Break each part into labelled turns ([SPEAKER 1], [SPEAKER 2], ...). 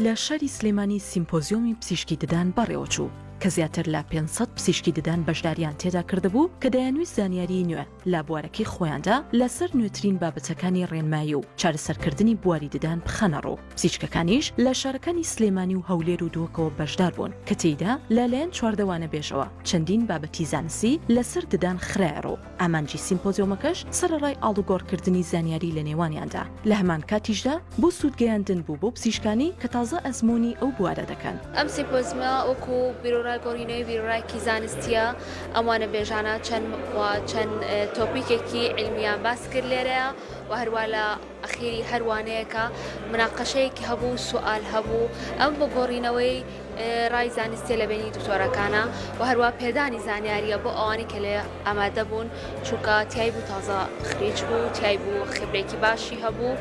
[SPEAKER 1] لە شاری سلێمانی سیمپۆزیۆمی پزیشکی ددان بەڕێوەچوو کە زیاتر لە 500 پزیشکی ددان بەشداریان تێدا کردبوو کە دەیانویست زانیاری نوێ لە بوارەکەی خۆیاندا لەسەر نوێترین بابەتەکانی ڕێنمایی و چارەسەرکردنی بواری ددان بخەنەڕۆ. پزیشکەکانیش لە شارەکانی سلێمانی و هەولێر و دۆکەوە بەشدار بوون کە تێیدا لەلایەن چواردەوانە بێژەوە چەندین بابەتی زانستی لەسەر ددان خرایەڕۆ. ئامانجی سیمپۆزیۆمەکەش سەرەڕای ئاڵوگۆڕکردنی زانیاری لە نێوانیاندا. لە هەمان کاتیشدا بۆ سوودگەیاندن بوو بۆ پزیشکانی کە تازە ئەزمموی ئەو بوارە دەکەن.
[SPEAKER 2] ئەم سیمپۆزیۆمە وەکو بیرۆڕای گۆڕینەوەی بیرۆڕایکی زانستیە ئەوانە بێژانە چەند تۆپیکێکی علمیان باس کرد لێرەیە و هەروە لە ئەخیری هەروانەیەکە مناقەشەیەکی هەبوو سوئال هەبوو ئەم بۆ گۆڕینەوەی ڕای زانستی لە بینی دکتۆرەکانە و هەروە پێدانی زانیاریە بۆ ئەوانی کە لێ ئامادە بوون چونکە تیای بوو تازە خریج بوو تیای بوو خبرێکی باشی هەبوو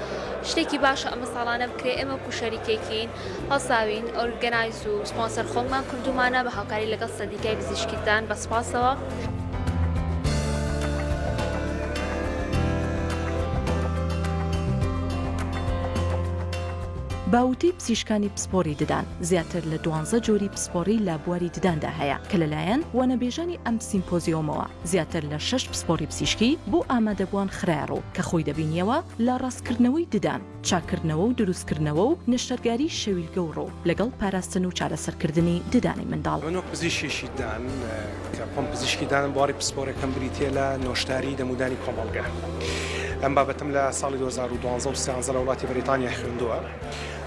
[SPEAKER 2] شتێکی باشە ئەمە ساڵانە بکرێ ئێمە کوشەریکێکین هەڵساوین ئۆرگەنایز و سپۆنسەر خۆمان کردومانە بە هاوکاری لەگەڵ سەندیکای پزیشکیدان بە سپاسەوە.
[SPEAKER 1] باوتەی پزیشکانی پسپۆری ددان زیاتر لە 12 جۆری پسپۆری لە بواری دداندا هەیە کە لەلایەن وانەبێژانی ئەم سیمپۆزیۆمەوە زیاتر لە 6 پسپۆری پزیشکی بۆ ئامادەبووان خرایەڕۆ کە خۆی دەبینیەوە لە ڕاستکردنەوەی ددان چاکردنەوە و دروستکردنەوە و نەشتەرگاری شەویلگە و ڕۆ لەگەڵ پاراستن و چارەسەرکردنی ددانی منداڵ.
[SPEAKER 3] من وەک پزیشکێکی ددان کە خۆم پزیشکی دانم بواری پسپۆرەکەم بریتیە لە نۆشتاری دەمودانی کۆمەڵگە. ئەم بابەتم لە ساڵی 2012 و 2013 لە وڵاتی بەریتانیا خوێندووە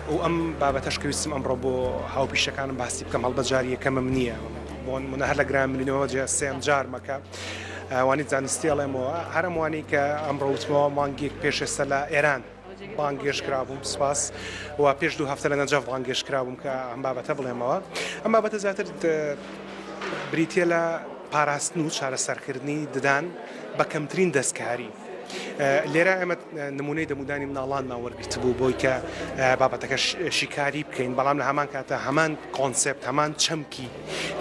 [SPEAKER 3] و ئەم بابەتەش کە ویستم ئەمڕۆ بۆ هاوپیشەکانم باسی بکەم هەڵبەت جاری یەکەمم نییە بۆ منە هەر لە گراملینەوە سێم جار مەکە وانی زانستی ئەڵێمەوە هەرم وانی کە ئەمڕۆ وتمەوە مانگێک پێش ئێستا لە ئێران بانگێشکرابووم سپاس و پێش 2 هەفتە لە نەجەف بانگێشکرابووم کە ئەم بابەتە بڵێمەوە. ئەم بابەتە زیاتر بریتیە لە پاراستن و چارەسەرکردنی ددان بە کەمترین دەستکاری. لێرە ئەمە نمونەی دەمودانی مناڵانمان وەرگرت بوو بۆی کە بابەتەکە شیکاری بکەین بەڵام لە هەمان کاتە هەمان کۆنسپت هەمان چەمکی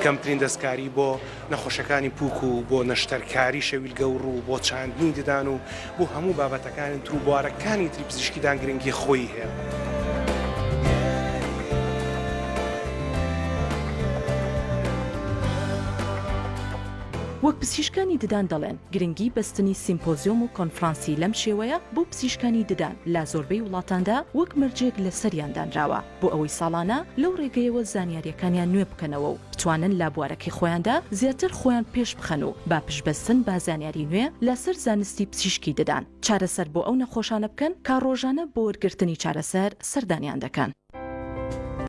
[SPEAKER 3] کەمترین دەستکاری بۆ نەخۆشەکانی پووک و بۆ نەشتەرکاری شەویلگە و ڕوو بۆ چاندنی ددان و بۆ هەموو بابەتەکانی تر و بوارەکانی تری پزیشکیدان گرنگی خۆی هەیە.
[SPEAKER 1] وەک پزیشکانی ددان دەڵێن گرنگی بەستنی سیمپۆزیۆم و کۆنفرانسی لەم شێوەیە بۆ پزیشکانی ددان لە زۆربەی وڵاتاندا وەک مەرجێک لە سەریاندانراوە بۆ ئەوەی ساڵانە لەو ڕێگەیەوە زانیاریەکانیان نوێ بکەنەوە و بتوانن لە بوارەکەی خۆیاندا زیاتر خۆیان پێش بخەن و با پشبەستن با زانیاری نوێ لەسەر زانستی پزیشکی ددان چارەسەر بۆ ئەو نەخۆشانە بکەن کا ڕۆژانە بۆ وەرگرتنی چارەسەر سەردانیان دەکەن.